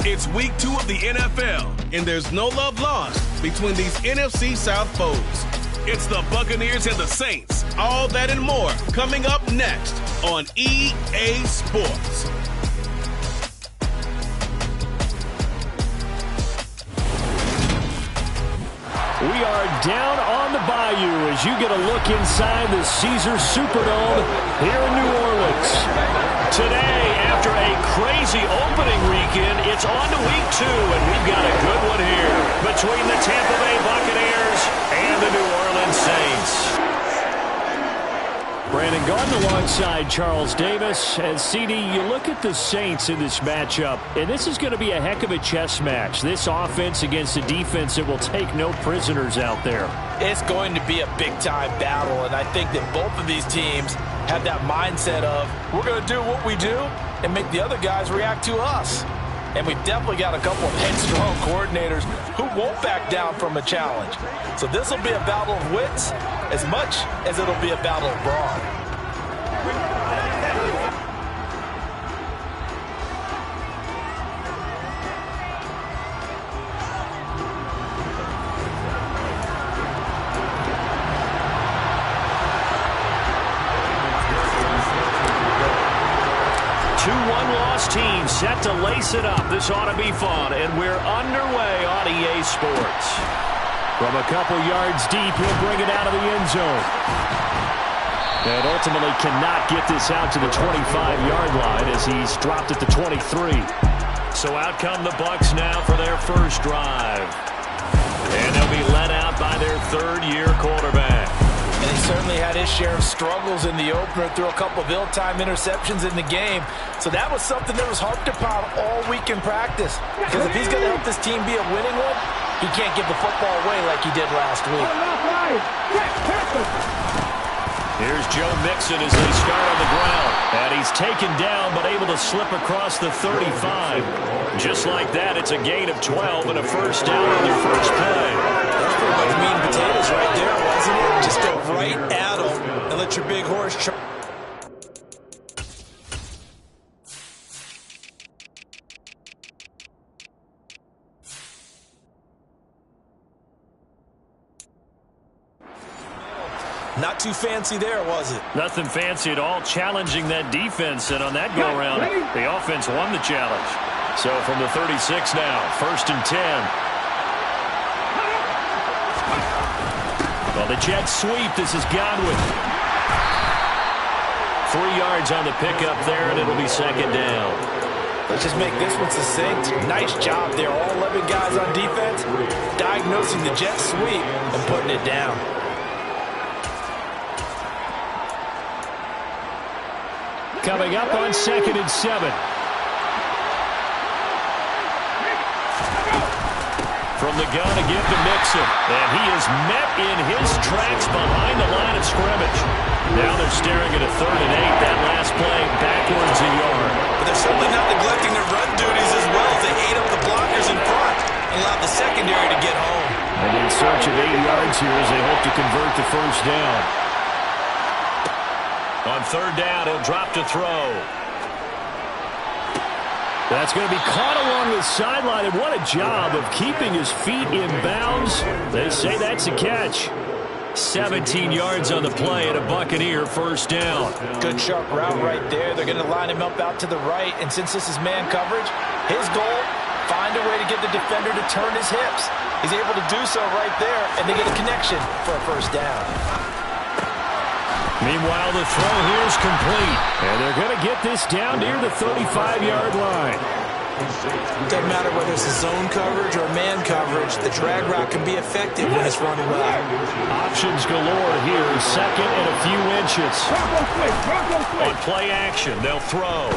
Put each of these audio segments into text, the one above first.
It's week 2 of the NFL, and there's no love lost between these NFC South foes. It's the Buccaneers and the Saints. All that and more coming up next on EA Sports. We are down on the bayou as you get a look inside the Caesars Superdome here in New Orleans. Today, after a crazy opening weekend, it's on to week 2, and we've got a good one here between the Tampa Bay Buccaneers and the New Orleans Saints. Brandon Gordon alongside Charles Davis. And CD, you look at the Saints in this matchup, and this is going to be a heck of a chess match. This offense against a defense that will take no prisoners out there. It's going to be a big-time battle, and I think that both of these teams have that mindset of, we're going to do what we do and make the other guys react to us. And we've definitely got a couple of headstrong coordinators who won't back down from a challenge. So this will be a battle of wits as much as it'll be a battle of brawn. 2-1 loss team set to lace it up. This ought to be fun, and we're underway on EA Sports. From a couple yards deep, he'll bring it out of the end zone. And ultimately cannot get this out to the 25-yard line as he's dropped at the 23. So out come the Bucs now for their first drive. And they'll be led out by their third-year quarterback. And he certainly had his share of struggles in the opener, threw a couple of ill-timed interceptions in the game. So that was something that was harped upon all week in practice. Because if he's going to help this team be a winning one, he can't give the football away like he did last week. Here's Joe Mixon as they start on the ground. And he's taken down but able to slip across the 35. Just like that, it's a gain of 12 and a first down on their first play. That's pretty much meat and potatoes right there, wasn't it? Just go right at him and let your big horse charge. Not too fancy there, was it? Nothing fancy at all, challenging that defense, and on that go-around, the offense won the challenge. So from the 36 now, 1st and 10. Well, the Jets sweep. This is Godwin. 3 yards on the pickup there, and it'll be second down. Let's just make this one succinct. Nice job there. All 11 guys on defense diagnosing the jet sweep and putting it down. Coming up on 2nd and 7. From the gun again to Mixon. And he is met in his tracks behind the line of scrimmage. Now they're staring at a 3rd and 8. That last play backwards a yard. But they're certainly not neglecting their run duties as well as they ate up the blockers in front and allowed the secondary to get home. And in search of 8 yards here as they hope to convert the first down. On 3rd down, he'll drop to throw. That's going to be caught along the sideline, and what a job of keeping his feet in bounds. They say that's a catch. 17 yards on the play and a Buccaneer first down. Good sharp route right there. They're going to line him up out to the right, and since this is man coverage, his goal, find a way to get the defender to turn his hips. He's able to do so right there, and they get a connection for a first down. Meanwhile, the throw here is complete. And they're going to get this down near the 35-yard line. Doesn't matter whether it's a zone coverage or man coverage, the drag route can be effective when it's running well. Options galore here, 2nd and a few inches. On play action, they'll throw.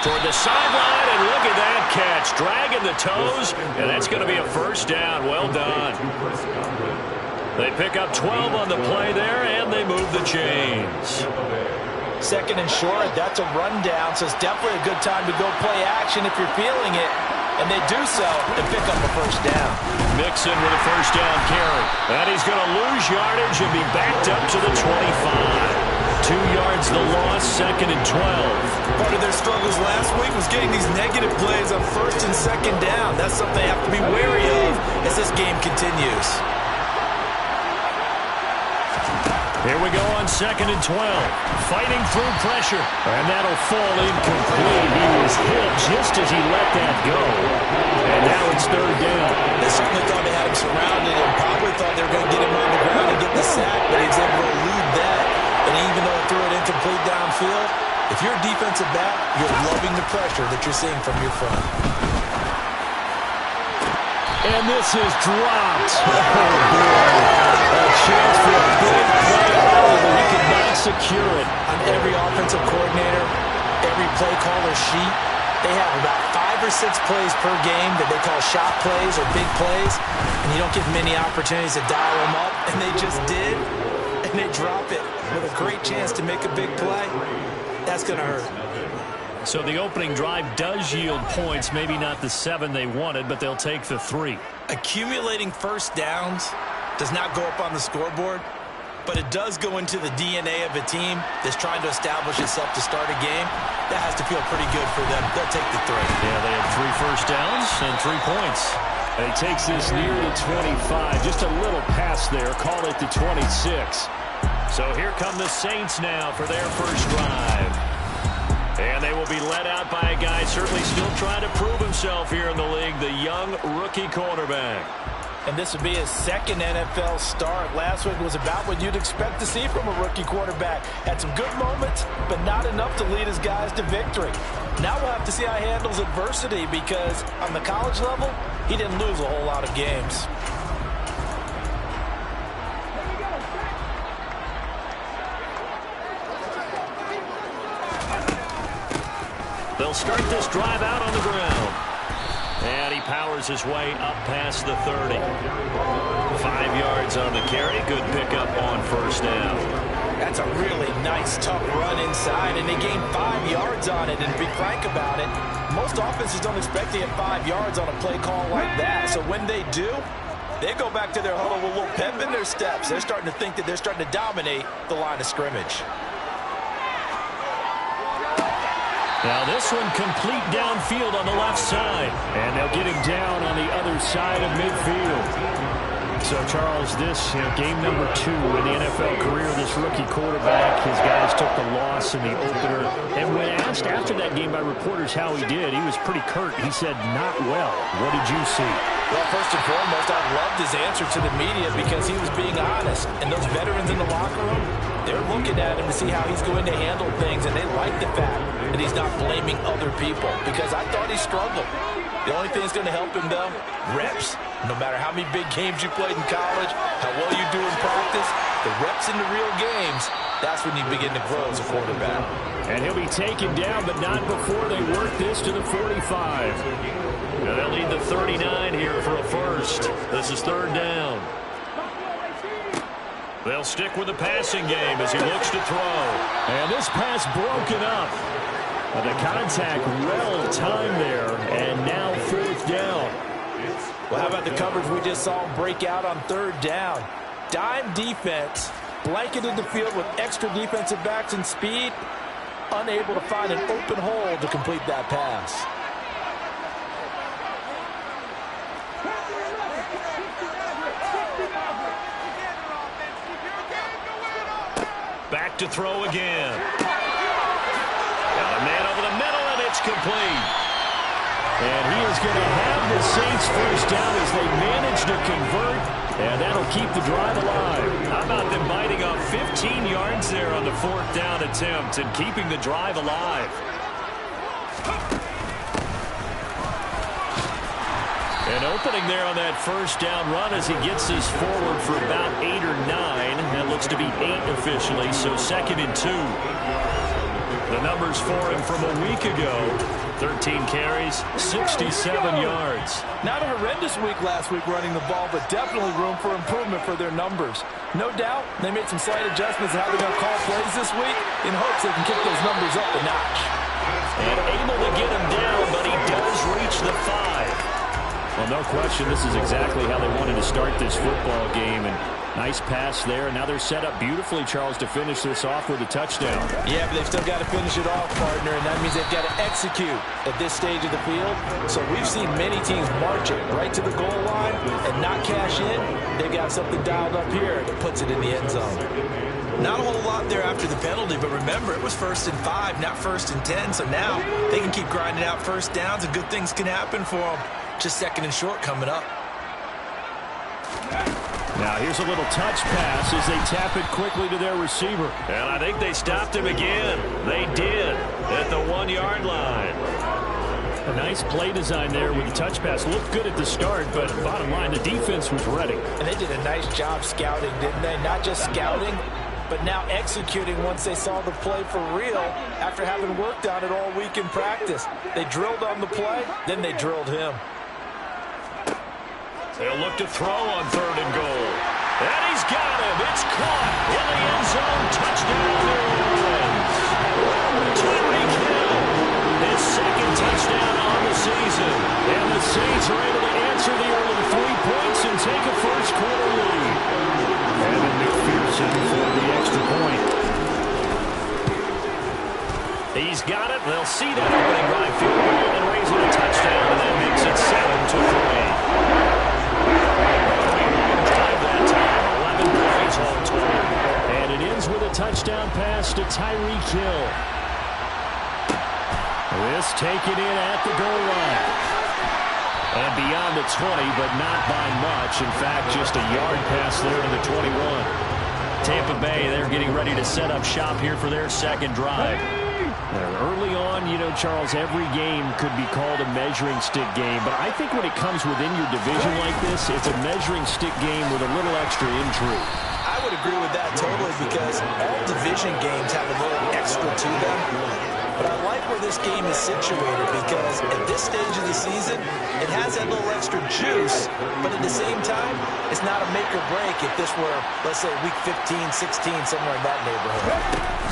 Toward the sideline, and look at that catch. Dragging the toes, and that's going to be a first down. Well done. They pick up 12 on the play there, and they move the chains. 2nd and short, that's a rundown, so it's definitely a good time to go play action if you're feeling it. And they do so and pick up a first down. Mixon with a first down carry. And he's going to lose yardage and be backed up to the 25. 2 yards the loss, 2nd and 12. Part of their struggles last week was getting these negative plays on 1st and 2nd down. That's something they have to be wary of as this game continues. Here we go on 2nd and 12. Fighting through pressure. And that'll fall incomplete. He was hit just as he let that go. And now it's 3rd down. They certainly thought they had him surrounded and probably thought they were going to get him on the ground and get the sack, but he was able to elude that. And even though he threw it incomplete downfield, if you're a defensive back, you're loving the pressure that you're seeing from your front. And this is dropped. Oh, boy. A chance for a big play early, but he could not secure it. On every offensive coordinator, every play caller sheet, they have about 5 or 6 plays per game that they call shot plays or big plays, and you don't get many opportunities to dial them up, and they just did, and they drop it with a great chance to make a big play. That's going to hurt. So the opening drive does yield points, maybe not the 7 they wanted, but they'll take the 3. Accumulating first downs does not go up on the scoreboard, but it does go into the DNA of a team that's trying to establish itself to start a game. That has to feel pretty good for them. They'll take the 3. Yeah, they have 3 first downs and 3 points. And he takes this near the 25. Just a little pass there. Call it the 26. So here come the Saints now for their first drive. And they will be led out by a guy certainly still trying to prove himself here in the league, the young rookie quarterback. And this would be his 2nd NFL start. Last week was about what you'd expect to see from a rookie quarterback. Had some good moments, but not enough to lead his guys to victory. Now we'll have to see how he handles adversity because on the college level, he didn't lose a whole lot of games. They'll start this drive out on the ground. And he powers his way up past the 30. 5 yards on the carry. Good pickup on 1st down. That's a really nice, tough run inside, and they gained 5 yards on it. And to be frank about it, most offenses don't expect to get 5 yards on a play call like that. So when they do, they go back to their huddle with a little pep in their steps. They're starting to think that they're starting to dominate the line of scrimmage. Now this one complete downfield on the left side. And they'll get him down on the other side of midfield. So, Charles, this game number 2 in the NFL career, this rookie quarterback, his guys took the loss in the opener. And when asked after that game by reporters how he did, he was pretty curt. He said, not well. What did you see? Well, first and foremost, I loved his answer to the media because he was being honest. And those veterans in the locker room, they're looking at him to see how he's going to handle things, and they like the fact that he's not blaming other people because I thought he struggled. The only thing that's going to help him, though, reps. No matter how many big games you played in college, how well you do in practice, the reps in the real games, that's when you begin to grow as a quarterback. And he'll be taken down, but not before they work this to the 45. Now they'll need the 39 here for a first. This is 3rd down. They'll stick with the passing game as he looks to throw. And this pass broken up. The contact well timed there, and now 4th down. Well, how about the coverage we just saw him break out on 3rd down? Dime defense, blanketed the field with extra defensive backs and speed, unable to find an open hole to complete that pass. Back to throw again. Got a man over the middle, and it's complete. And he is going to have the Saints first down as they manage to convert, and that'll keep the drive alive. How about them biting off 15 yards there on the 4th down attempt and keeping the drive alive? An opening there on that 1st down run as he gets this forward for about 8 or 9. That looks to be 8 officially, so 2nd and 2. The numbers for him from a week ago, 13 carries, 67 yards. Not a horrendous week last week running the ball, but definitely room for improvement for their numbers. No doubt they made some slight adjustments in how they're going to call plays this week in hopes they can kick those numbers up a notch. And able to get him down, but he does reach the 5. Well, no question, this is exactly how they wanted to start this football game. And Nice pass there, and now they're set up beautifully, Charles, to finish this off with a touchdown. Yeah, but they've still got to finish it off, partner, and that means they've got to execute at this stage of the field. So we've seen many teams marching right to the goal line and not cash in. They've got something dialed up here that puts it in the end zone. Not a whole lot there after the penalty, but remember, it was 1st and 5, not 1st and 10, so now they can keep grinding out first downs and good things can happen for them. Just 2nd and short coming up. Now here's a little touch pass as they tap it quickly to their receiver. And I think they stopped him again. They did at the 1-yard line. A nice play design there with the touch pass. Looked good at the start, but bottom line, the defense was ready. And they did a nice job scouting, didn't they? Not just scouting, but now executing once they saw the play for real after having worked on it all week in practice. They drilled on the play, then they drilled him. They'll look to throw on 3rd and goal. And he's got him. It's caught in the end zone. Touchdown, New Orleans. Tyreek Hill, his 2nd touchdown on the season. And the Saints are able to answer the early 3 points and take a first-quarter lead. Evan McPherson for the extra point. He's got it. They'll see that opening drive field goal and raise it a touchdown, and that makes it 7-3. And it ends with a touchdown pass to Tyreek Hill. This taken in at the goal line. And beyond the 20, but not by much. In fact, just a yard pass there to the 21. Tampa Bay, they're getting ready to set up shop here for their 2nd drive. Early on, you know, Charles, every game could be called a measuring stick game, but I think when it comes within your division like this, it's a measuring stick game with a little extra intrigue. I would agree with that totally because all division games have a little extra to them. But I like where this game is situated because at this stage of the season, it has that little extra juice, but at the same time, it's not a make or break if this were, let's say, week 15, 16, somewhere in that neighborhood.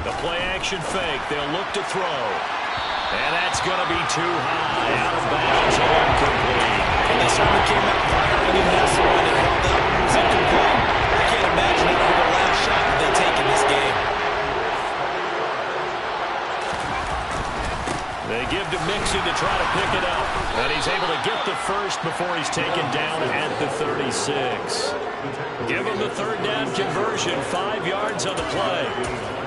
The play-action fake. They'll look to throw. And that's going to be too high. Out of bounds and incomplete. And they certainly came out firing in this one and held up and was incomplete. I can't imagine it would be the last shot that they take in this game. They give to Mixon to try to pick it up. And he's able to get the first before he's taken down at the 36. Give him the 3rd down conversion. 5 yards on the play.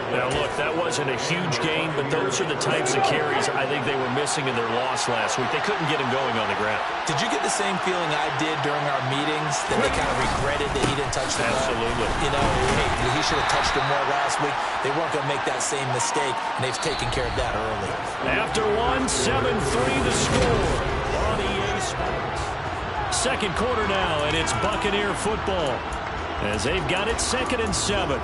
Now, look, that wasn't a huge gain, but those are the types of carries I think they were missing in their loss last week. They couldn't get him going on the ground. Did you get the same feeling I did during our meetings, that they kind of regretted that he didn't touch the ball? Absolutely. You know, hey, he should have touched him more last week. They weren't going to make that same mistake, and they've taken care of that early. After 1, 7-3 the score on EA Sports. 2nd quarter now, and it's Buccaneer football as they've got it 2nd and 7.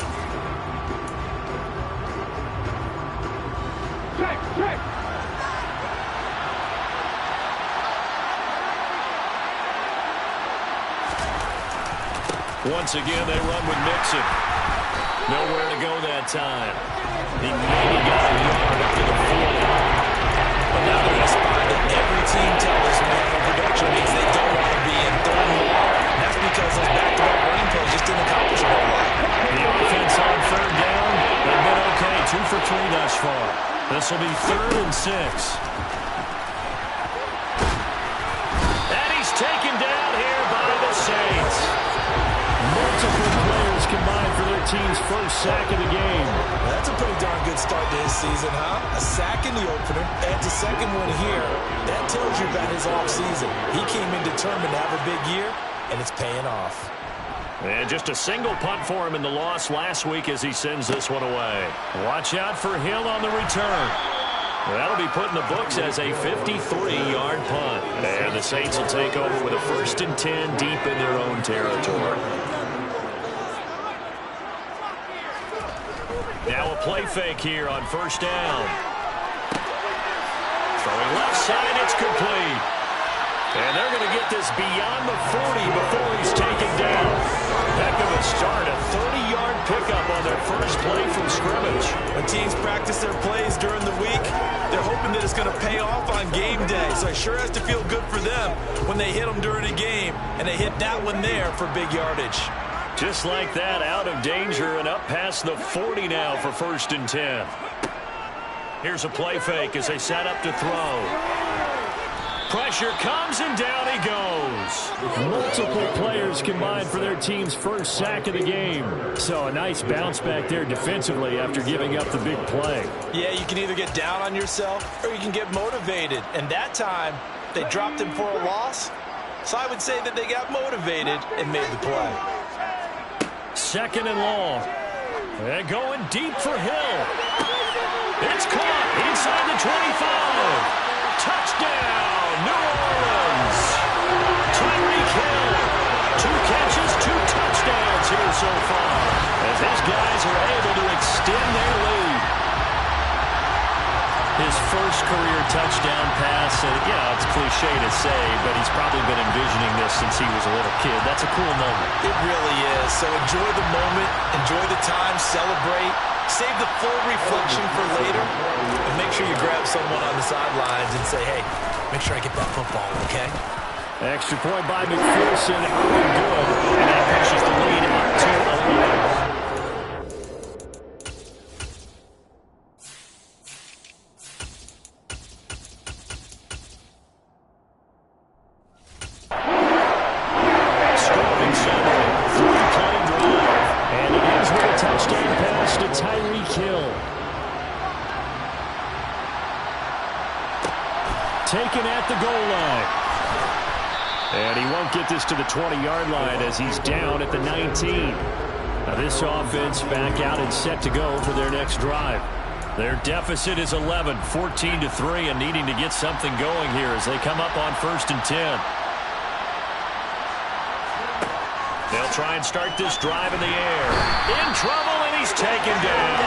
Once again, they run with Mixon. Nowhere to go that time. He maybe got a yard up to the 40. But now they're in a spot that every team tells me on production means they don't want to be in 3rd and long. And that's because those back-to-back running plays just didn't accomplish a whole lot. The offense on 3rd down. They've been okay. 2 for 3 thus far. This will be 3rd and 6. And he's taken down here by the Saints. Multiple players combined for their team's first sack of the game. That's a pretty darn good start to his season, huh? A sack in the opener, adds a 2nd one here. That tells you about his offseason. He came in determined to have a big year, and it's paying off. And just a single punt for him in the loss last week as he sends this one away. Watch out for Hill on the return. That'll be put in the books as a 53-yard punt. And the Saints will take over with a 1st and 10 deep in their own territory. Now a play fake here on 1st down. Throwing left side, it's complete. And they're going to get this beyond the 40 before he's taken down. Heck of a start, a 30-yard pickup on their first play from scrimmage. When teams practice their plays during the week, they're hoping that it's going to pay off on game day. So it sure has to feel good for them when they hit them during a game, and they hit that one there for big yardage. Just like that, out of danger and up past the 40 now for 1st and 10. Here's a play fake as they set up to throw. Pressure comes, and down he goes. Multiple players combined for their team's first sack of the game. So a nice bounce back there defensively after giving up the big play. Yeah, you can either get down on yourself or you can get motivated. And that time, they dropped him for a loss. So I would say that they got motivated and made the play. 2nd and long. And going deep for Hill. It's caught inside the 25. Touchdown, New Orleans. Tyreek Hill. 2 catches, 2 touchdowns here so far, as his guys are able to extend their lead. His first career touchdown pass, it's cliche to say, but he's probably been envisioning this since he was a little kid. That's a cool moment. It really is. So enjoy the moment, enjoy the time, celebrate. Save the full reflection for later, and make sure you grab someone on the sidelines and say, hey, make sure I get that football, okay? Extra point by McPherson, good, and that pushes the lead up to 11. Scoring summary, 3-play drive, and it ends with a touchdown pass to Tyreek Hill. Taken at the goal line. And he won't get this to the 20-yard line as he's down at the 19. Now this offense back out and set to go for their next drive. Their deficit is 11, 14-3, and needing to get something going here as they come up on 1st and 10. They'll try and start this drive in the air. In trouble, and he's taken down.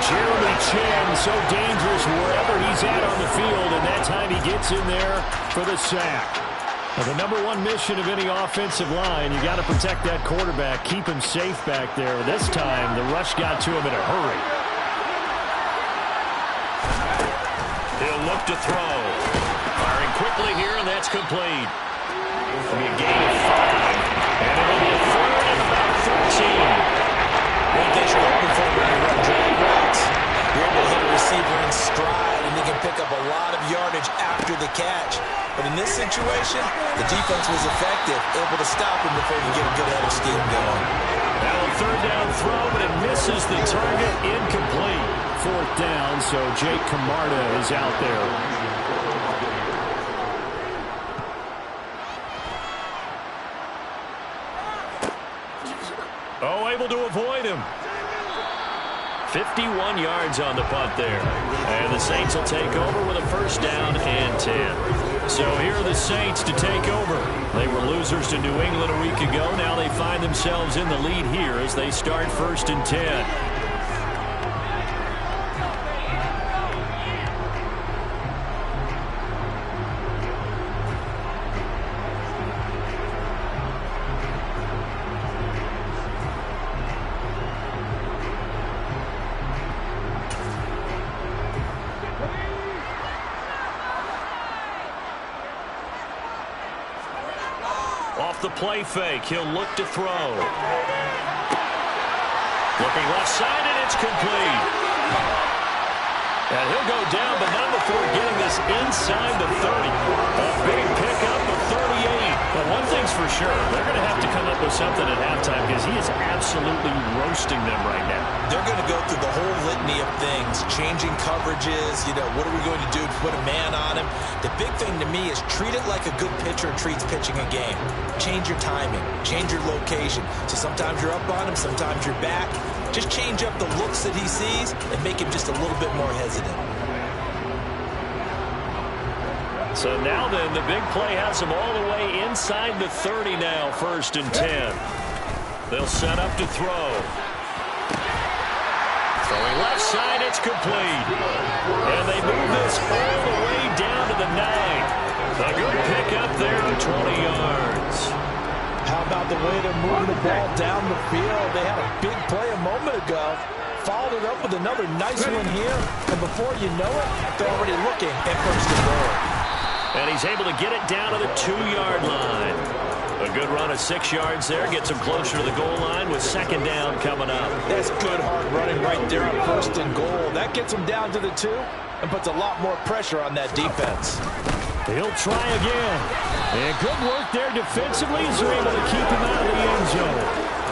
Jeremy Chin, so dangerous wherever he's at on the field, and that time he gets in there for the sack. Now, the number one mission of any offensive line, you got to protect that quarterback, keep him safe back there. This time, the rush got to him in a hurry. He'll look to throw. Firing quickly here, and that's complete. It'll be a gain of 5. And it'll be a 3rd and about 13. What they should open for when you run drag routes. You're able to hit a receiver in stride, and they can pick up a lot of yardage after the catch. But in this situation, the defense was effective, able to stop him before he can get a good head of steam going. Now a 3rd down throw, but it misses the target. Incomplete. 4th down, so Jake Camarda is out there. Oh, able to avoid him. 51 yards on the punt there. And the Saints will take over with a 1st down and 10. So here are the Saints to take over. They were losers to New England a week ago. Now they find themselves in the lead here as they start 1st and 10. Off the play fake, he'll look to throw. Looking left side, and it's complete. And he'll go down, but not before getting this inside the 30. A big pickup of 38. But one thing's for sure, they're going to have to come up with something at halftime because he is absolutely roasting them right now. They're going to go through the whole litany of things, changing coverages, what are we going to do to put a man on him? The big thing to me is treat it like a good pitcher treats pitching a game. Change your timing, change your location. So sometimes you're up on him, sometimes you're back. Just change up the looks that he sees and make him just a little bit more hesitant. So now then, the big play has him all the way inside the 30 now, 1st and 10. They'll set up to throw. Throwing left side, it's complete. And they move this all the way down to the 9. A good pickup there of 20 yards. How about the way they're moving the ball down the field? They had a big play a moment ago. Followed it up with another nice one here. And before you know it, they're already looking at 1st and goal. And he's able to get it down to the 2-yard line. A good run of 6 yards there. Gets him closer to the goal line with second down coming up. That's good hard running right there on first and goal. That gets him down to the 2 and puts a lot more pressure on that defense. He'll try again. And good work there defensively as they're able to keep him out of the end zone.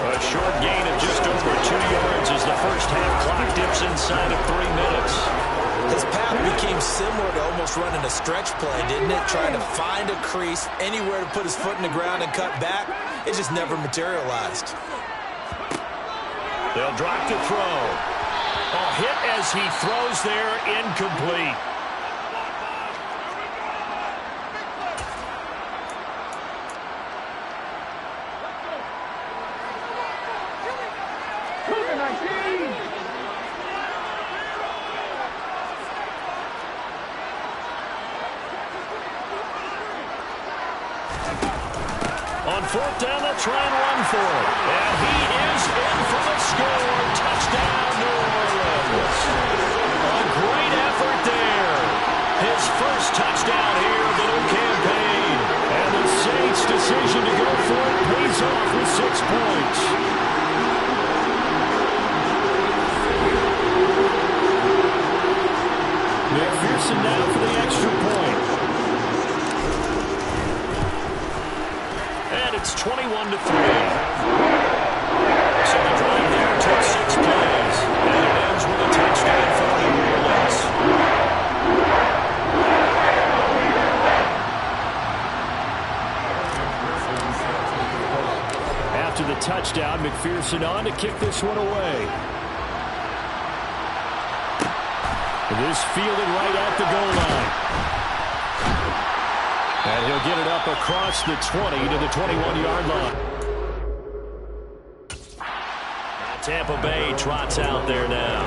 A short gain of just over 2 yards as the first half clock dips inside of 3 minutes. His path became similar to almost running a stretch play, didn't it? Trying to find a crease, anywhere to put his foot in the ground and cut back. It just never materialized. They'll drop to throw. A hit as he throws there, incomplete. On fourth down, they'll try and run for it. And he is in for the score. Touchdown, New Orleans. A great effort there. His first touchdown here of the new campaign. And the Saints' decision to go for it pays off with 6 points. McPherson now for the extra point. And it's 21-3. So the drive there took 6 plays. And it ends with a touchdown for the New Orleans. After the touchdown, McPherson on to kick this one away. This fielded right at the goal line. And he'll get it up across the 20 to the 21-yard line. Tampa Bay trots out there now.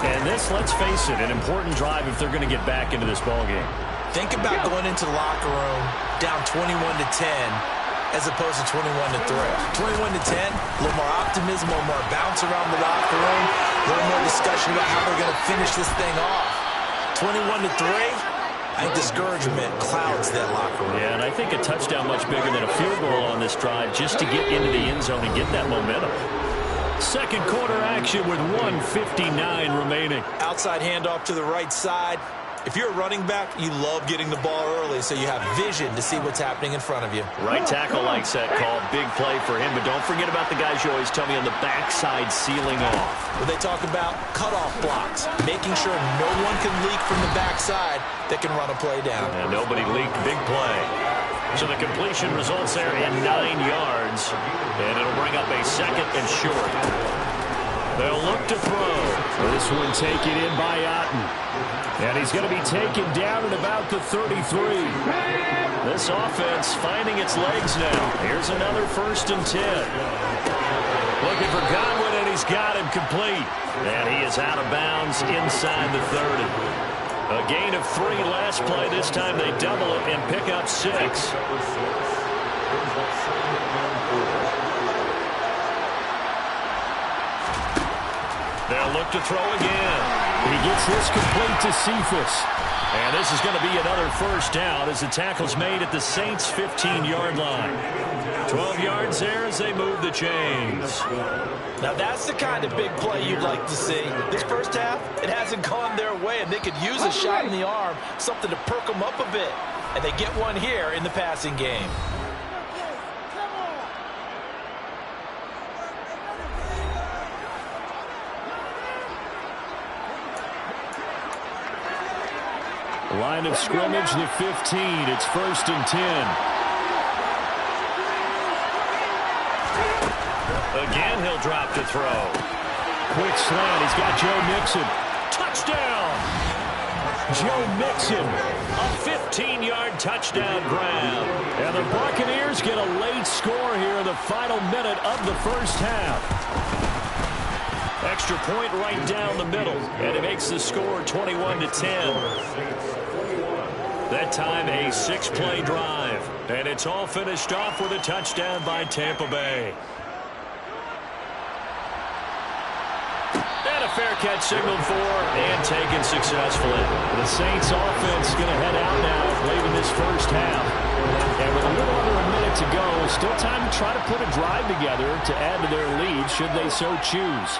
And this, let's face it, an important drive if they're going to get back into this ballgame. Think about going into the locker room down 21-10 as opposed to 21-3. 21-10, a little more optimism, a little more bounce around the locker room, a little more discussion about how they're going to finish this thing off. 21-3, I think discouragement clouds that locker room. Yeah, and I think a touchdown much bigger than a field goal on this drive just to get into the end zone and get that momentum. Second quarter action with 1:59 remaining. Outside handoff to the right side. If you're a running back, you love getting the ball early so you have vision to see what's happening in front of you. Right tackle likes that call. Big play for him, but don't forget about the guys you always tell me on the backside sealing off. When they talk about cutoff blocks, making sure no one can leak from the backside that can run a play down. And nobody leaked. Big play. So the completion results there in 9 yards, and it'll bring up a second and short. They'll look to throw. This one taken in by Otten. And he's going to be taken down at about the 33. This offense finding its legs now. Here's another 1st and 10. Looking for Godwin, and he's got him complete. And he is out of bounds inside the 30. A gain of 3 last play. This time they double it and pick up 6. They'll look to throw again. He gets this complete to Cephas. And this is going to be another 1st down as the tackle's made at the Saints' 15-yard line. 12 yards there as they move the chains. Now that's the kind of big play you'd like to see. This first half, it hasn't gone their way, and they could use a shot in the arm, something to perk them up a bit. And they get one here in the passing game. Line of scrimmage, the 15. It's 1st and 10. Again, he'll drop to throw. Quick slant. He's got Joe Mixon. Touchdown! Joe Mixon. A 15-yard touchdown grab. And the Buccaneers get a late score here in the final minute of the first half. Extra point right down the middle. And it makes the score 21-10. That time a 6-play drive. And it's all finished off with a touchdown by Tampa Bay. And a fair catch signaled for and taken successfully. The Saints offense going to head out now late in this first half. And with a little under a minute minute to go. Still time to try to put a drive together to add to their lead should they so choose.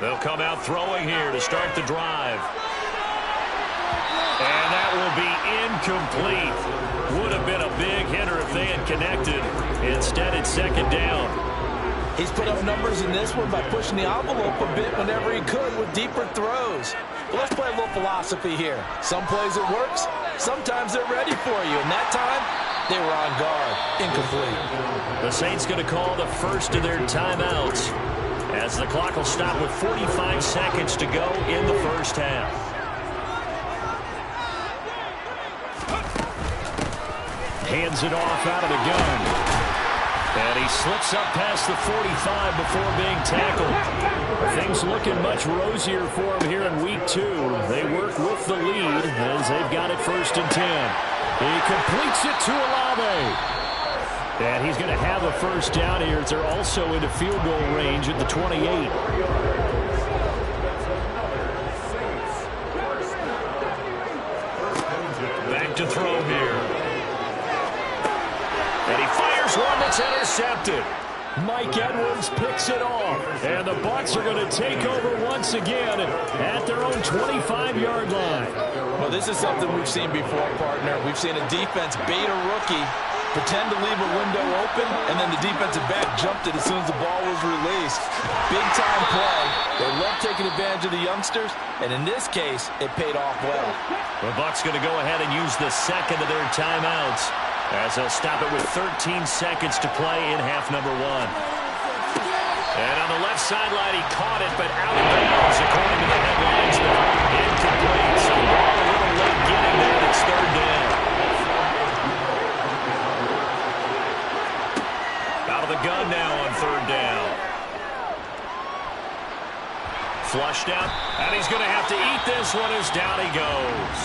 They'll come out throwing here to start the drive. And that will be incomplete. Would have been a big hitter if they had connected. Instead, it's second down. He's put up numbers in this one by pushing the envelope a bit whenever he could with deeper throws. But let's play a little philosophy here. Some plays it works. Sometimes they're ready for you. And that time, they were on guard. Incomplete. The Saints going to call the first of their timeouts, as the clock will stop with 45 seconds to go in the first half. Hands it off out of the gun. And he slips up past the 45 before being tackled. Things looking much rosier for him here in week 2. They work with the lead as they've got it 1st and 10. He completes it to Olave. And he's going to have a first down here as they're also into field goal range at the 28. Back to throw here. And he fires one that's intercepted. Mike Edwards picks it off. And the Bucs are going to take over once again at their own 25-yard line. Well, this is something we've seen before, partner. We've seen a defense bait a rookie, pretend to leave a window open, and then the defensive back jumped it as soon as the ball was released. Big-time play. They love taking advantage of the youngsters, and in this case, it paid off well. The Bucs going to go ahead and use the second of their timeouts, as they'll stop it with 13 seconds to play in half number 1. And on the left sideline, he caught it, but out of bounds, according to the headlines. Incomplete, so the ball a little late getting there. It's 3rd down. Out of the gun now on 3rd down. Flushed out, and he's going to have to eat this one as down he goes.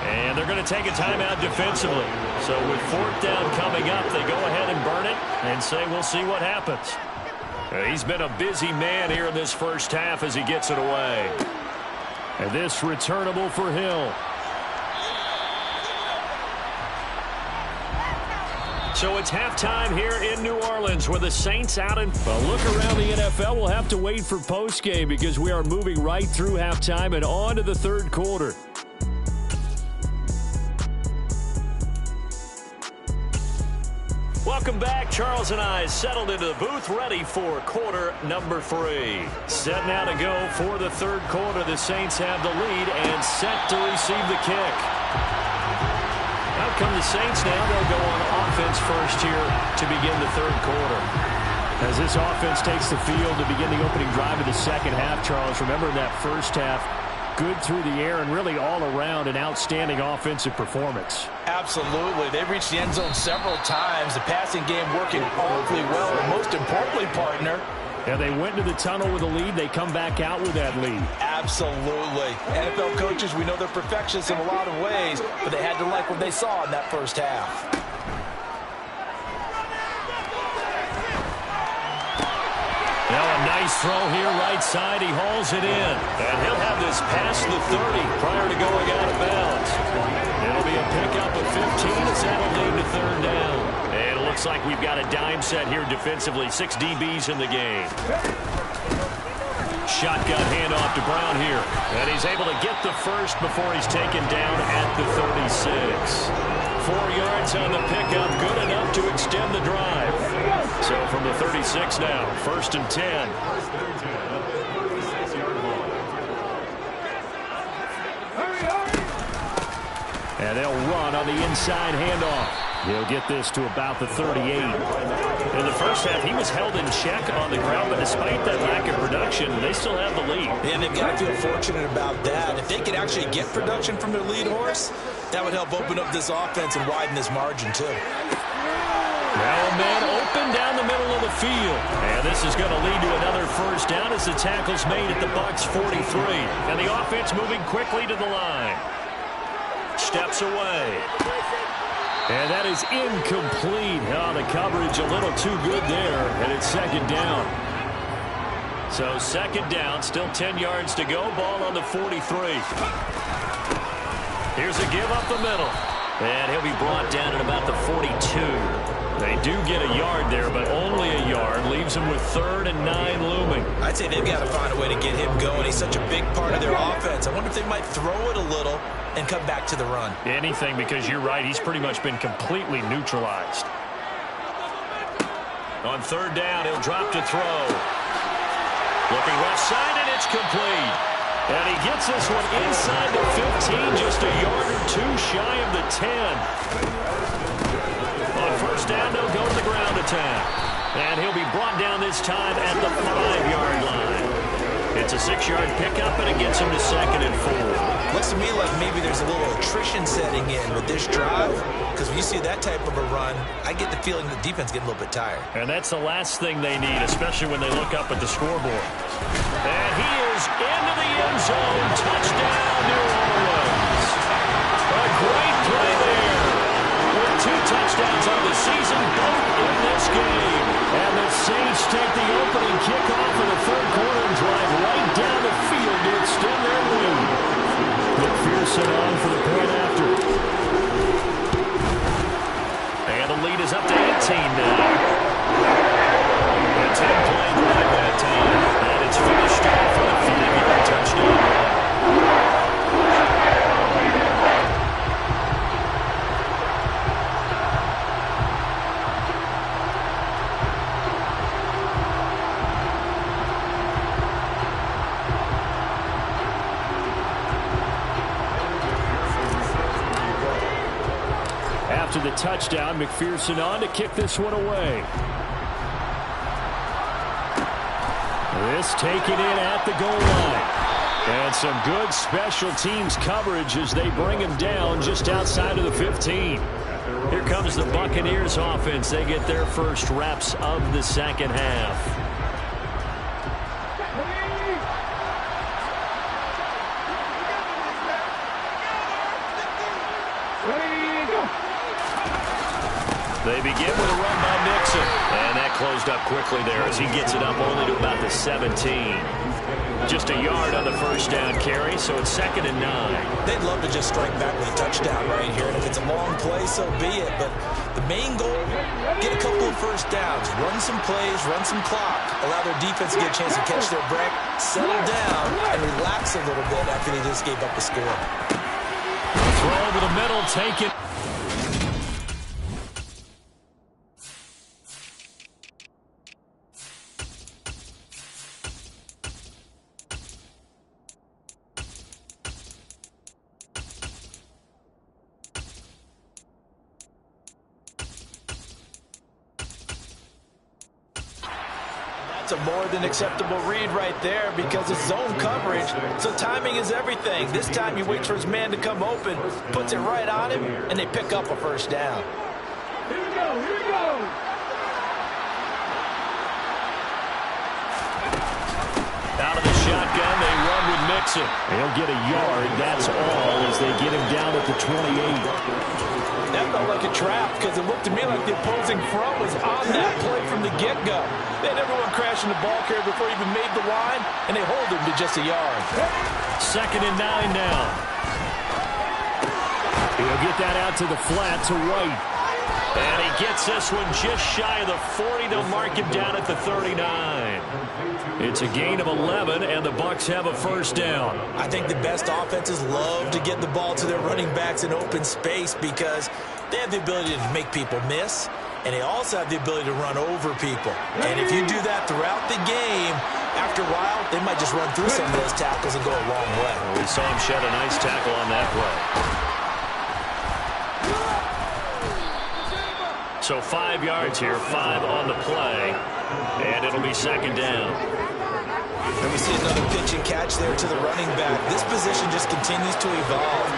And they're going to take a timeout defensively. So with 4th down coming up, they go ahead and burn it and say we'll see what happens. He's been a busy man here in this first half as he gets it away. And this returnable for Hill. So it's halftime here in New Orleans with the Saints out in. A look around the NFL, we'll have to wait for postgame because we are moving right through halftime and on to the 3rd quarter. Welcome back. Charles and I settled into the booth, ready for quarter number 3. Set now to go for the 3rd quarter. The Saints have the lead and set to receive the kick. Out come the Saints now. They'll go on offense first here to begin the 3rd quarter. As this offense takes the field to begin the opening drive of the second half, Charles, remember in that first half, good through the air and really all around an outstanding offensive performance. Absolutely. They've reached the end zone several times. The passing game working awfully well, and most importantly, partner, and they went to the tunnel with a lead. They come back out with that lead. Absolutely. NFL coaches, we know they're perfectionists in a lot of ways, but they had to like what they saw in that first half. Now a nice throw here right side. He hauls it in. And he'll have this past the 30 prior to going out of bounds. It'll be a pickup of 15 as that'll lead to 3rd down. And it looks like we've got a dime set here defensively. 6 DBs in the game. Shotgun handoff to Brown here. And he's able to get the first before he's taken down at the 36. 4 yards on the pickup, good enough to extend the drive. So from the 36 now, 1st and 10. And they'll run on the inside handoff. He'll get this to about the 38. In the first half, he was held in check on the ground, but despite that lack of production, they still have the lead. And they've got to feel fortunate about that. If they could actually get production from their lead horse, that would help open up this offense and widen this margin, too. Now a man open down the middle of the field. And this is going to lead to another first down as the tackle's made at the Bucs 43. And the offense moving quickly to the line. Steps away. And that is incomplete. Oh, the coverage a little too good there. And it's 2nd down. So second down, still 10 yards to go. Ball on the 43. Here's a give up the middle. And he'll be brought down at about the 42. They do get a yard there, but only a yard. Leaves him with 3rd and 9 looming. I'd say they've got to find a way to get him going. He's such a big part of their offense. I wonder if they might throw it a little and come back to the run. Anything, because you're right. He's pretty much been completely neutralized. On 3rd down, he'll drop to throw. Looking left side, and it's complete. And he gets this one inside the 15, just a yard or 2 shy of the 10. On 1st down, they'll go to the ground attack. And he'll be brought down this time at the 5-yard line. It's a 6-yard pickup, and it gets him to 2nd and 4. Looks to me like maybe there's a little attrition setting in with this drive, because when you see that type of a run, I get the feeling the defense getting a little bit tired. And that's the last thing they need, especially when they look up at the scoreboard. And he is into the end zone. Touchdown, New Orleans. A great play there. With 2 touchdowns on the season, both in this game. And the Saints take the opening kickoff of the 3rd quarter and drive right down the field to extend their lead. McPherson on for the point after. And the lead is up to 18 now. A 10-play drive that time. And it's finished off with a 5-yard touchdown run. After the touchdown, McPherson on to kick this one away. This taken in at the goal line. And some good special teams coverage as they bring him down just outside of the 15. Here comes the Buccaneers offense. They get their first reps of the second half. They begin with a run by Nixon. And that closed up quickly there as he gets it up only to about the 17. Just a yard on the 1st down carry, so it's 2nd and 9. They'd love to just strike back with a touchdown right here. And if it's a long play, so be it. But the main goal, get a couple of 1st downs. Run some plays, run some clock. Allow their defense to get a chance to catch their breath, settle down, and relax a little bit after they just gave up the score. Throw over the middle, take it. That's a more than acceptable read right there because it's zone coverage, so timing is everything. This time you wait for his man to come open, puts it right on him, and they pick up a 1st down. Here we go, here we go. Out of the shotgun, they run with Mixon. He'll get a yard, that's all, as they get him down at the 28. That felt like a trap because it looked to me like the opposing front was on that play from the get-go. They had everyone crashing the ball carrier before he even made the line, and they hold him to just a yard. 2nd and 9 now. He'll get that out to the flat to White. And he gets this one just shy of the 40. They'll mark him down at the 39. It's a gain of 11, and the Bucs have a 1st down. I think the best offenses love to get the ball to their running backs in open space because they have the ability to make people miss, and they also have the ability to run over people. And if you do that throughout the game, after a while, they might just run through some of those tackles and go a long way. Well, we saw him shed a nice tackle on that play. So 5 yards here, 5 on the play, and it'll be 2nd down. And we see another pitch and catch there to the running back. This position just continues to evolve.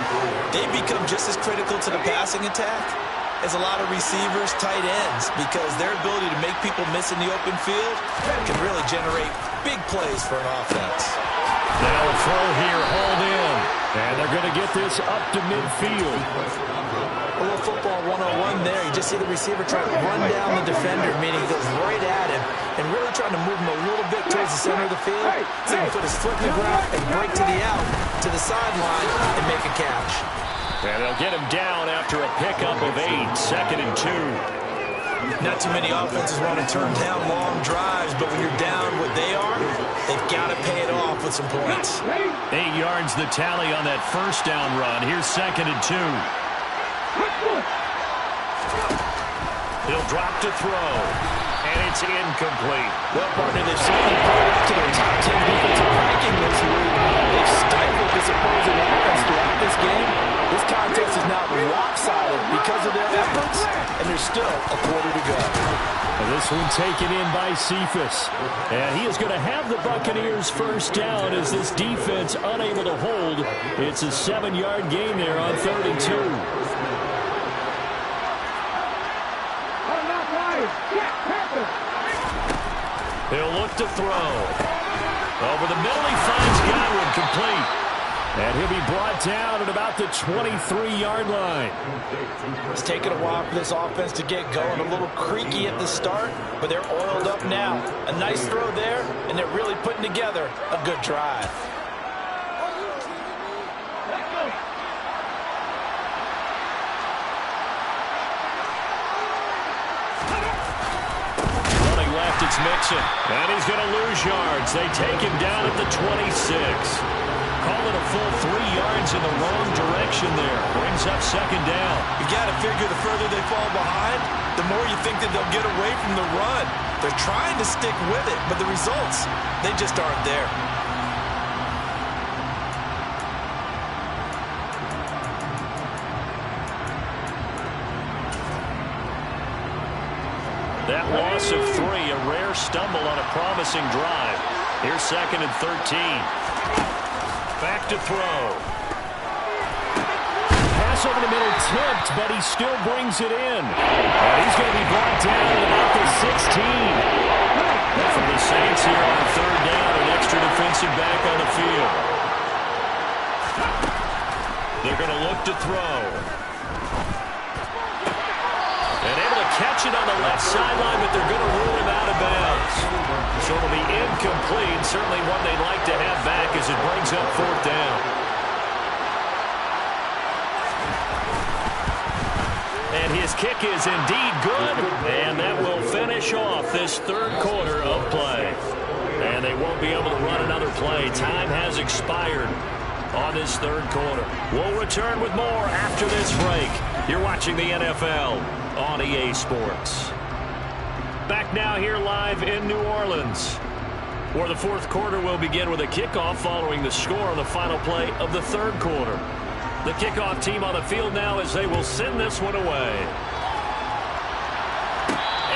They become just as critical to the passing attack as a lot of receivers, tight ends, because their ability to make people miss in the open field can really generate big plays for an offense. They'll throw here, hold in, and they're going to get this up to midfield. A little football 101 there. You just see the receiver trying to run down the defender, meaning he goes right at him and really trying to move him a little bit towards the center of the field so he can put his foot in the ground and break to the out, to the sideline, and make a catch. And they'll get him down after a pickup of 8, 2nd and 2. Not too many offenses want to turn down long drives, but when you're down what they are, they've got to pay it off with some points. 8 yards the tally on that first down run. Here's 2nd and 2. He'll drop to throw, and it's incomplete. Well, partner, they've certainly played up to their top 10 defensive ranking this week. They've stifled this opposing offense throughout this game. This contest is now lopsided because of their efforts, and there's still a quarter to go. And this one taken in by Cephas. And he is going to have the Buccaneers first down as this defense unable to hold. It's a 7-yard gain there on 32. He'll look to throw. Over the middle, he finds Godwin, complete. And he'll be brought down at about the 23-yard line. It's taken a while for this offense to get going. A little creaky at the start, but they're oiled up now. A nice throw there, and they're really putting together a good drive. Running left, it's Mixon. And he's going to lose yards. They take him down at the 26. Call it a full 3 yards in the wrong direction there. Brings up 2nd down. You got to figure the further they fall behind, the more you think that they'll get away from the run. They're trying to stick with it, but the results, they just aren't there. That loss of 3, a rare stumble on a promising drive. Here's 2nd and 13. Back to throw. Pass over the middle tipped, but he still brings it in. And he's going to be brought down at about the 16. And for the Saints here on 3rd down, an extra defensive back on the field. They're going to look to throw. And able to catch it on the left sideline, but they're going to rule him out of bounds. So it'll be incomplete. Certainly one they'd like to have back as it brings up 4th down. And his kick is indeed good. And that will finish off this 3rd quarter of play. And they won't be able to run another play. Time has expired on this 3rd quarter. We'll return with more after this break. You're watching the NFL on EA Sports. Back now here live in New Orleans, where the 4th quarter will begin with a kickoff following the score on the final play of the 3rd quarter. The kickoff team on the field now as they will send this one away.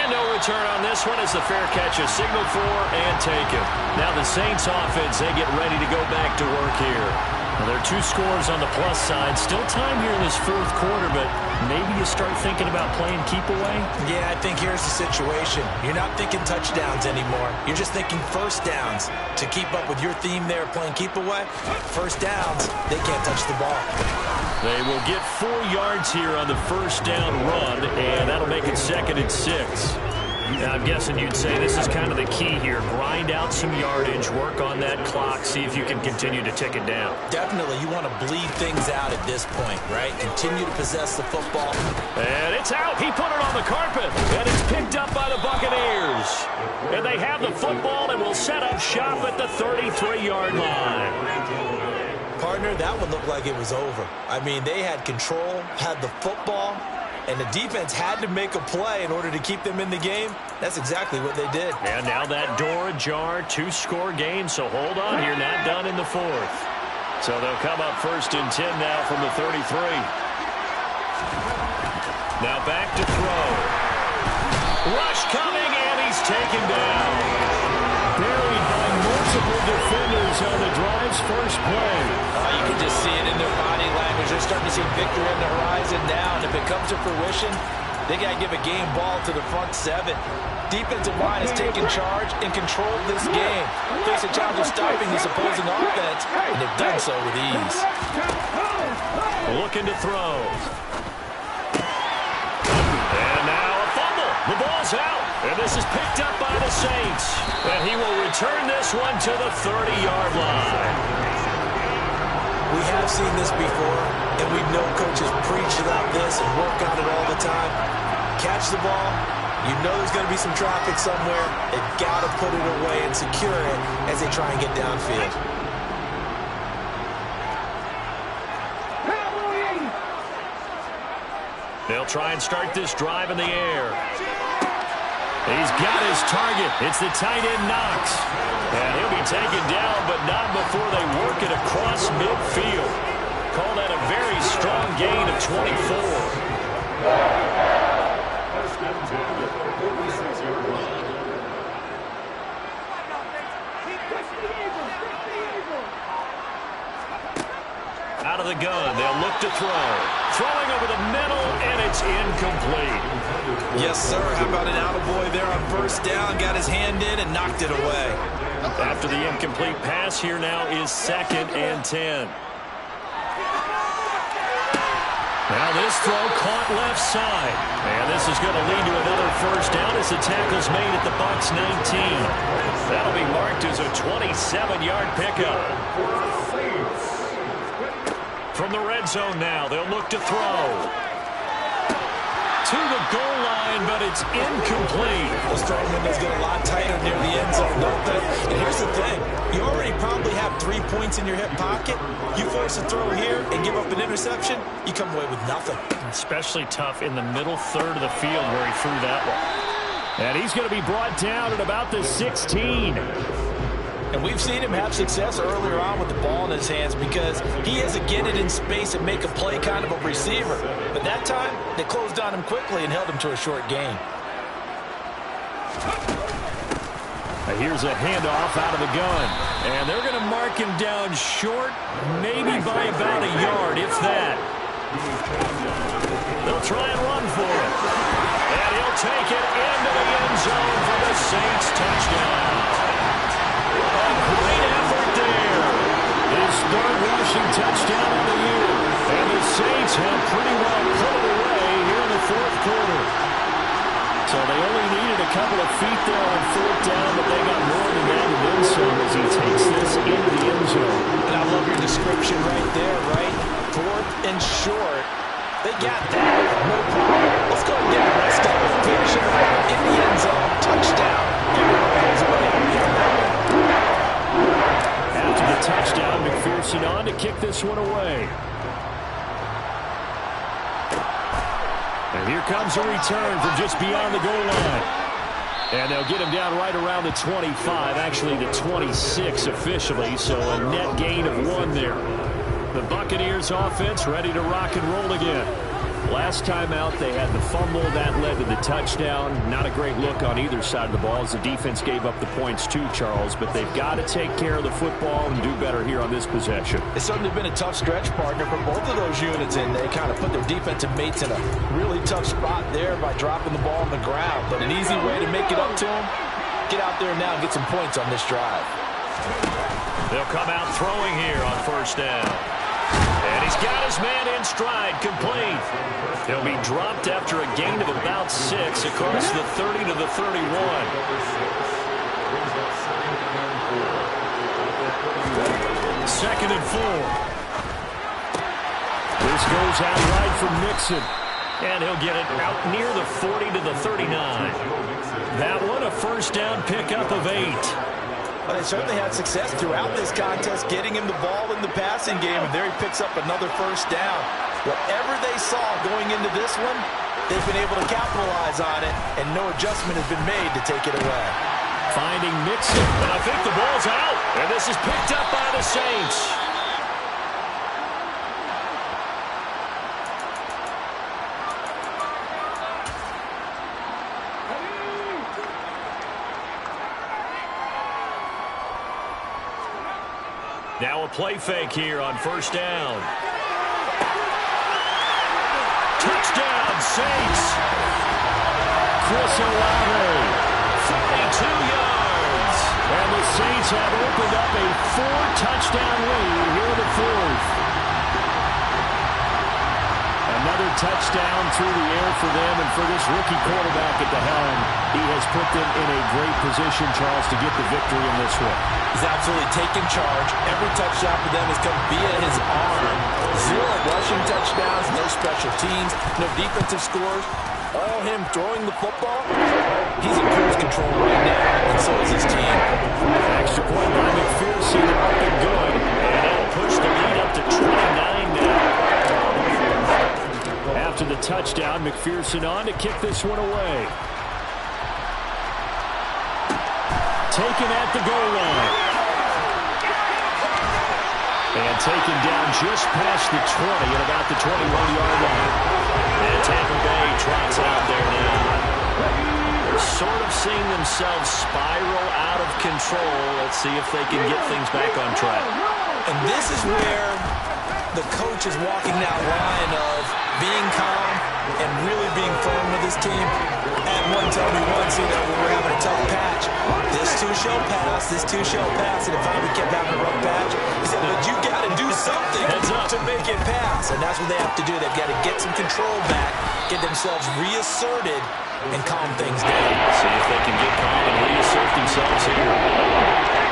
And no return on this one as the fair catch is signaled for and taken. Now the Saints offense, they get ready to go back to work here. Well, there are 2 scores on the plus side. Still time here in this 4th quarter, but maybe you start thinking about playing keep away? Yeah, I think here's the situation. You're not thinking touchdowns anymore. You're just thinking first downs. To keep up with your theme there, playing keep away, first downs, they can't touch the ball. They will get 4 yards here on the first down run, and that'll make it 2nd and 6. Now, I'm guessing you'd say this is kind of the key here. Grind out some yardage, work on that clock, see if you can continue to tick it down. Definitely. You want to bleed things out at this point, right? Continue to possess the football. And it's out. He put it on the carpet, and it's picked up by the Buccaneers. And they have the football and will set up shop at the 33-yard line. Partner, that one looked like it was over. I mean, they had control, had the football, and the defense had to make a play in order to keep them in the game. That's exactly what they did. And now that door ajar, 2-score game, so hold on here, not done in the 4th. So they'll come up 1st and 10 now from the 33. Now back to throw. Rush coming, and he's taken down. Buried by multiple defenders on the drive's first play. You can just see it in their body language. They're starting to see victory on the horizon now, and if it comes to fruition, they got to give a game ball to the front 7. Defensive line has taken charge and controlled this game. Face a challenge of stopping this opposing offense, and they've done so with ease. Looking to throw. The ball's out, and this is picked up by the Saints. And he will return this one to the 30-yard line. We have seen this before, and we know coaches preach about this and work on it all the time. Catch the ball. You know there's going to be some traffic somewhere. They've got to put it away and secure it as they try and get downfield. They'll try and start this drive in the air. He's got his target. It's the tight end Knox. And he'll be taken down, but not before they work it across midfield. Call that a very strong gain of 24. Out of the gun, they'll look to throw. Throwing over the middle, and it's incomplete. Yes, sir. How about an attaboy there on first down? Got his hand in and knocked it away. After the incomplete pass, here now is 2nd and 10. Now this throw caught left side. And this is going to lead to another first down as the tackle's made at the Bucs 19. That'll be marked as a 27-yard pickup. From the red zone now, they'll look to throw. To the goal line, but it's incomplete. Those throwing windows get a lot tighter near the end zone, don't they? And here's the thing. You already probably have 3 points in your hip pocket. You force a throw here and give up an interception, you come away with nothing. Especially tough in the middle third of the field where he threw that one. And he's going to be brought down at about the 16. And we've seen him have success earlier on with the ball in his hands because he has to get it in space and make a play kind of a receiver. But that time, they closed on him quickly and held him to a short gain. Here's a handoff out of the gun. And they're going to mark him down short, maybe by about a yard, if that. They'll try and run for it. And he'll take it into the end zone for the Saints touchdown. A great effort there. His third rushing touchdown of the year. And the Saints have pretty well put it away here in the 4th quarter. So they only needed a couple of feet there on 4th down, but they got more than that and then some as he takes this into the end zone. And I love your description right there, right? 4th and short. They got that. No problem. Let's go and get the rest of it. Finish it right in the end zone. Touchdown. Everyone goes away happy on that one. After the touchdown, McPherson on to kick this one away. And here comes a return from just beyond the goal line. And they'll get him down right around the 25, actually the 26 officially, so a net gain of 1 there. The Buccaneers offense ready to rock and roll again. Last time out, they had the fumble. That led to the touchdown. Not a great look on either side of the ball as the defense gave up the points too, Charles. But they've got to take care of the football and do better here on this possession. It's certainly been a tough stretch, partner, for both of those units, and they kind of put their defensive mates in a really tough spot there by dropping the ball on the ground. But an easy way to make it up to them, get out there now and get some points on this drive. They'll come out throwing here on first down. And he's got his man in stride, complete. He'll be dropped after a gain of about 6 across the 30 to the 31. 2nd and 4. This goes out right from Mixon. And he'll get it out near the 40 to the 39. That one a first down pickup of 8. Well, they certainly had success throughout this contest, getting him the ball in the passing game, and there he picks up another first down. Whatever they saw going into this one, they've been able to capitalize on it, and no adjustment has been made to take it away. Finding Mixon, and I think the ball's out, and this is picked up by the Saints. Now a play fake here on first down. Touchdown, Saints. Chris Olave, 42 yards. And the Saints have opened up a 4-touchdown lead here in the 4th. Another touchdown through the air for them, and for this rookie quarterback at the helm, he has put them in a great position, Charles, to get the victory in this one. He's absolutely taken charge. Every touchdown for them has come via his arm. 0 rushing touchdowns, no special teams, no defensive scores. All him throwing the football. He's in cruise control right now, and so is his team. Extra point by McPherson, up and good, and that'll push the lead up to 29 now. After the touchdown, McPherson on to kick this one away. Taken at the goal line. And taken down just past the 20 at about the 21-yard line. And Tampa Bay trots out there now. They're sort of seeing themselves spiral out of control. Let's see if they can get things back on track. And this is where the coach is walking that line of being calm and really being firm with his team. At one time we once, when we're having a tough patch, this too shall pass, this too shall pass. And if I kept having a rough patch, he said, but you got to do something to make it pass. And that's what they have to do. They've got to get some control back, get themselves reasserted, and calm things down. See if they can get calm and reassert themselves here.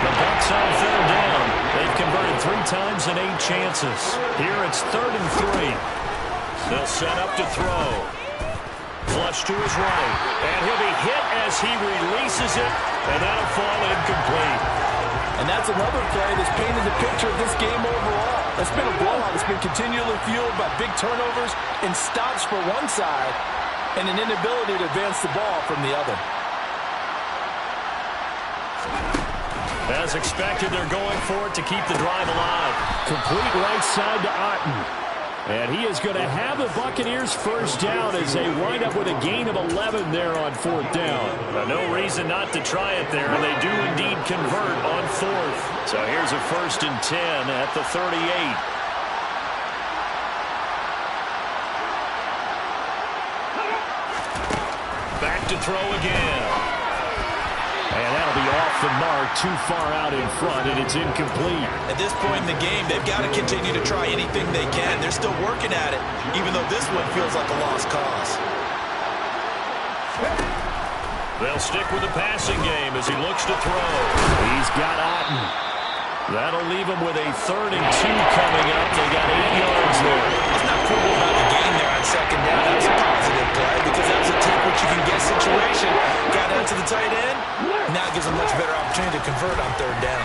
The Bucs on 3rd down. They've converted 3 times in 8 chances. Here it's 3rd and 3. They'll set up to throw. Flush to his right. And he'll be hit as he releases it. And that'll fall incomplete. And that's another play that's painted the picture of this game overall. It's been a blowout. It's been continually fueled by big turnovers and stops for one side and an inability to advance the ball from the other. As expected, they're going for it to keep the drive alive. Complete right side to Otten. And he is going to have the Buccaneers first down as they wind up with a gain of 11 there on 4th down. But no reason not to try it there, and they do indeed convert on 4th. So here's a 1st and 10 at the 38. Back to throw again. And that'll be off the mark, too far out in front, and it's incomplete. At this point in the game, they've got to continue to try anything they can. They're still working at it, even though this one feels like a lost cause. They'll stick with the passing game as he looks to throw. He's got Otten. That'll leave him with a 3rd and 2 coming up. They got 8 yards there. It's not quibble about the gain there on 2nd down. That was a positive play because that was a take what you can get situation. Got out to the tight end. Now it gives them a much better opportunity to convert on 3rd down.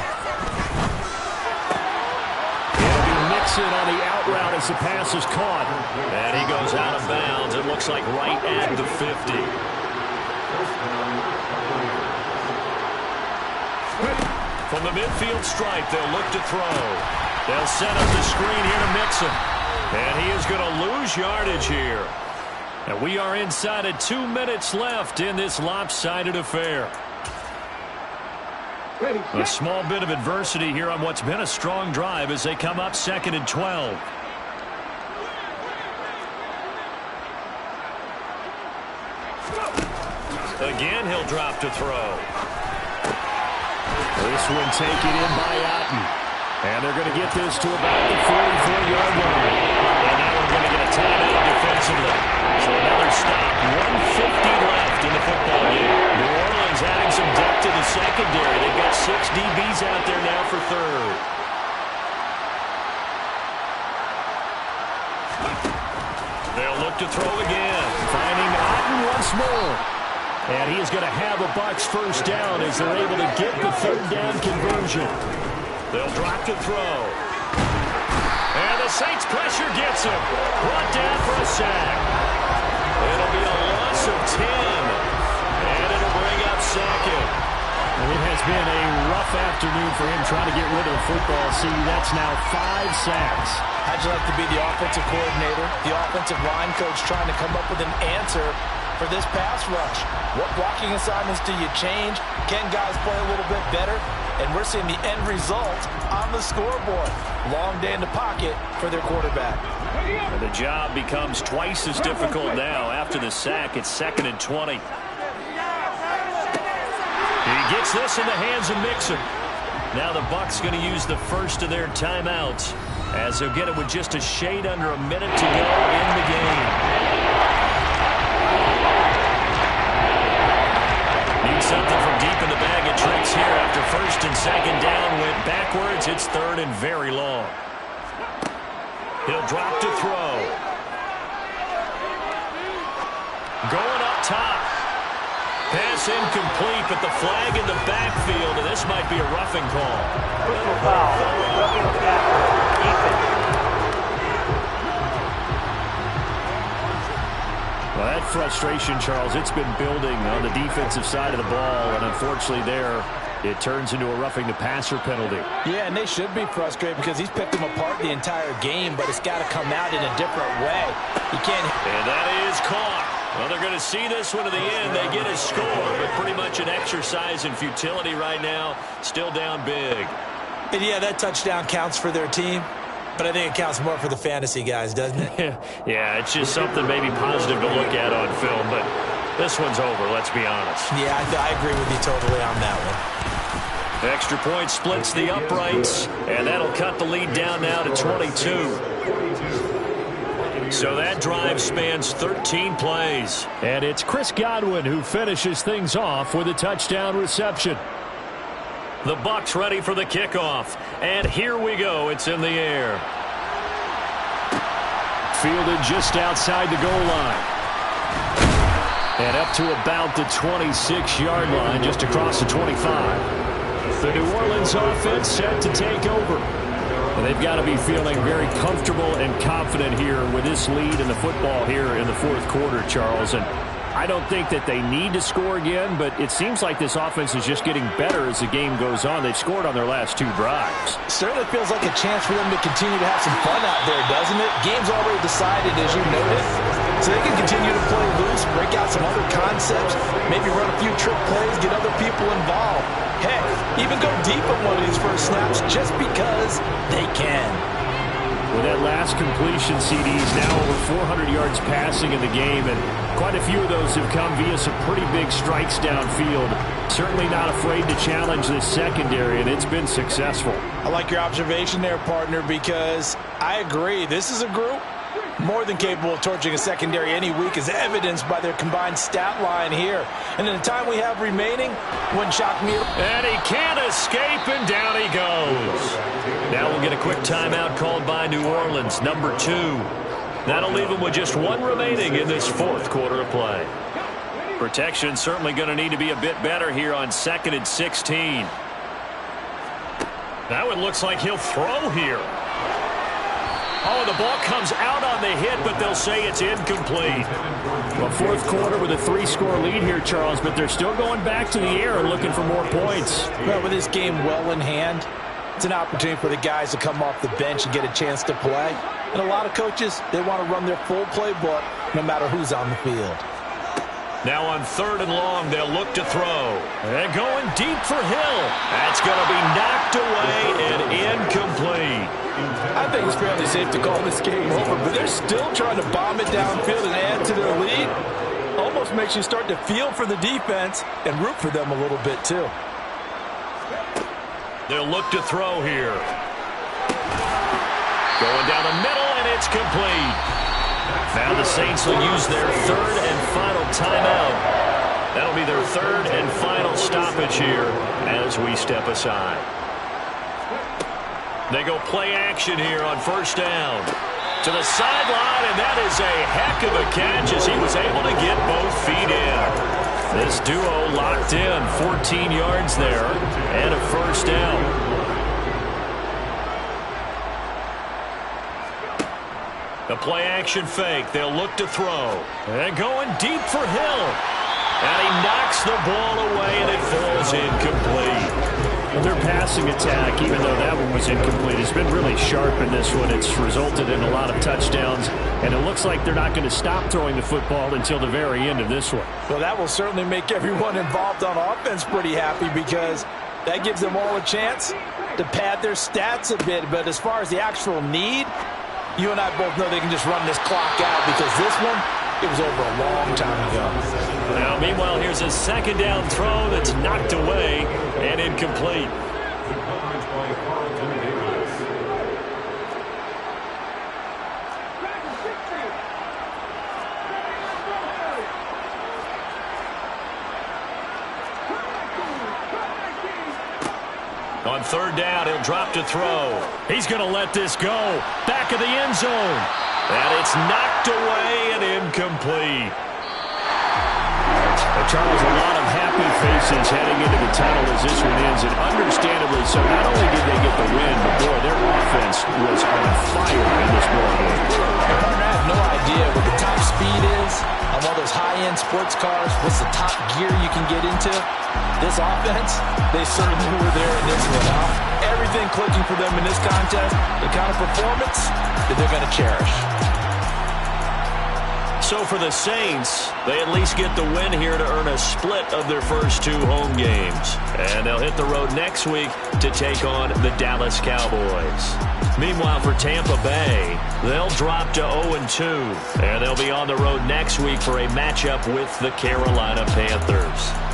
It'll be Mixon on the out route as the pass is caught. And he goes out of bounds. It looks like right at the 50. From the midfield stripe, they'll look to throw. They'll set up the screen here to Mixon. And he is going to lose yardage here. And we are inside of 2 minutes left in this lopsided affair. A small bit of adversity here on what's been a strong drive as they come up 2nd and 12. Again, he'll drop to throw. This one taken in by Otten. And they're going to get this to about the 44-yard line. And now we're going to get a timeout defensively. So another stop. 1:50 left in the football game. New Orleans adding some depth to the secondary. They've got 6 DBs out there now for 3rd. They'll look to throw again. Finding Otten once more. And he is going to have a Bucs first down as they're able to get the 3rd down conversion. They'll drop to throw. And the Saints pressure gets him. Brought down for a sack. It'll be a loss of 10. And it'll bring up 2nd. Well, it has been a rough afternoon for him trying to get rid of the football. See, that's now 5 sacks. How'd you like to be the offensive coordinator, the offensive line coach trying to come up with an answer for this pass rush? What blocking assignments do you change? Can guys play a little bit better? And we're seeing the end result on the scoreboard. Long day in the pocket for their quarterback. And the job becomes twice as difficult now. After the sack, it's 2nd and 20. He gets this in the hands of Mixon. Now the Bucs going to use the first of their timeouts. as he'll get it with just a shade under a minute to go in the game. Need something from deep in the bag of tricks here after first and second down went backwards. It's third and very long. He'll drop to throw. Going up top. Pass incomplete, but the flag in the backfield, and this might be a roughing call. Personal foul. Roughing the tackle. Defense. Well, that frustration, Charles, it's been building on the defensive side of the ball, and unfortunately there, it turns into a roughing the passer penalty. Yeah, and they should be frustrated because he's picked them apart the entire game, but it's got to come out in a different way. He can't. And that is caught. Well, they're going to see this one to the end. They get a score, but pretty much an exercise in futility right now. Still down big. And yeah, that touchdown counts for their team, but I think it counts more for the fantasy guys, doesn't it? Yeah, it's just something maybe positive to look at on film, but this one's over, let's be honest. Yeah, I agree with you totally on that one. Extra point splits the uprights, and that'll cut the lead down now to 22. So that drive spans 13 plays. And it's Chris Godwin who finishes things off with a touchdown reception. The Bucs ready for the kickoff. And here we go. It's in the air. Fielded just outside the goal line. And up to about the 26-yard line, just across the 25. The New Orleans offense set to take over. And they've got to be feeling very comfortable and confident here with this lead in the football here in the fourth quarter, Charles. And I don't think that they need to score again, but it seems like this offense is just getting better as the game goes on. They've scored on their last two drives. Certainly feels like a chance for them to continue to have some fun out there, doesn't it? Game's already decided, as you noted. So they can continue to play loose, break out some other concepts, maybe run a few trick plays, get other people involved. Heck, even go deep on one of these first snaps just because they can. With that last completion, CD's now over 400 yards passing in the game, and quite a few of those have come via some pretty big strikes downfield. Certainly not afraid to challenge this secondary, and it's been successful. I like your observation there, partner, because I agree. This is a group more than capable of torching a secondary any week, as evidenced by their combined stat line here. And in the time we have remaining, wouldn't shock me. And he can't escape, and down he goes. Now we'll get a quick timeout called by New Orleans, number 2. That'll leave them with just one remaining in this fourth quarter of play. Protection certainly going to need to be a bit better here on 2nd and 16. That one looks like he'll throw here. Oh, the ball comes out on the hit, but they'll say it's incomplete. Well, fourth quarter with a 3-score lead here, Charles, but they're still going back to the air and looking for more points. Well, with this game well in hand, it's an opportunity for the guys to come off the bench and get a chance to play. And a lot of coaches, they want to run their full playbook no matter who's on the field. Now on 3rd and long, they'll look to throw. And going deep for Hill. That's going to be knocked away and incomplete. I think it's fairly safe to call this game over, but they're still trying to bomb it downfield and add to their lead. Almost makes you start to feel for the defense and root for them a little bit, too. They'll look to throw here. Going down the middle, and it's complete. Now the Saints will use their 3rd and final timeout. That'll be their 3rd and final stoppage here as we step aside. They go play action here on 1st down. To the sideline, and that is a heck of a catch as he was able to get both feet in. This duo locked in, 14 yards there, and a 1st down. The play action fake. They'll look to throw. And going deep for Hill. And he knocks the ball away, and it falls incomplete. And their passing attack, even though that one was incomplete, has been really sharp in this one. It's resulted in a lot of touchdowns, and it looks like they're not going to stop throwing the football until the very end of this one. Well, that will certainly make everyone involved on offense pretty happy because that gives them all a chance to pad their stats a bit. But as far as the actual need, you and I both know they can just run this clock out because this one, it was over a long time ago. Now, meanwhile, here's a 2nd down throw that's knocked away and incomplete. on third down. He'll drop to throw. He's going to let this go. Back of the end zone. And it's knocked away and incomplete. Charles, a lot of happy faces heading into the tunnel as this one ends, and understandably so. Not only did they get the win, but boy, their offense was on fire in this ball game. I have no idea what the top speed is on one of those high-end sports cars. What's the top gear you can get into? This offense, they certainly were there in this one. Everything clicking for them in this contest, the kind of performance that they're going to cherish. So for the Saints, they at least get the win here to earn a split of their first 2 home games. And they'll hit the road next week to take on the Dallas Cowboys. Meanwhile, for Tampa Bay, they'll drop to 0-2. And they'll be on the road next week for a matchup with the Carolina Panthers.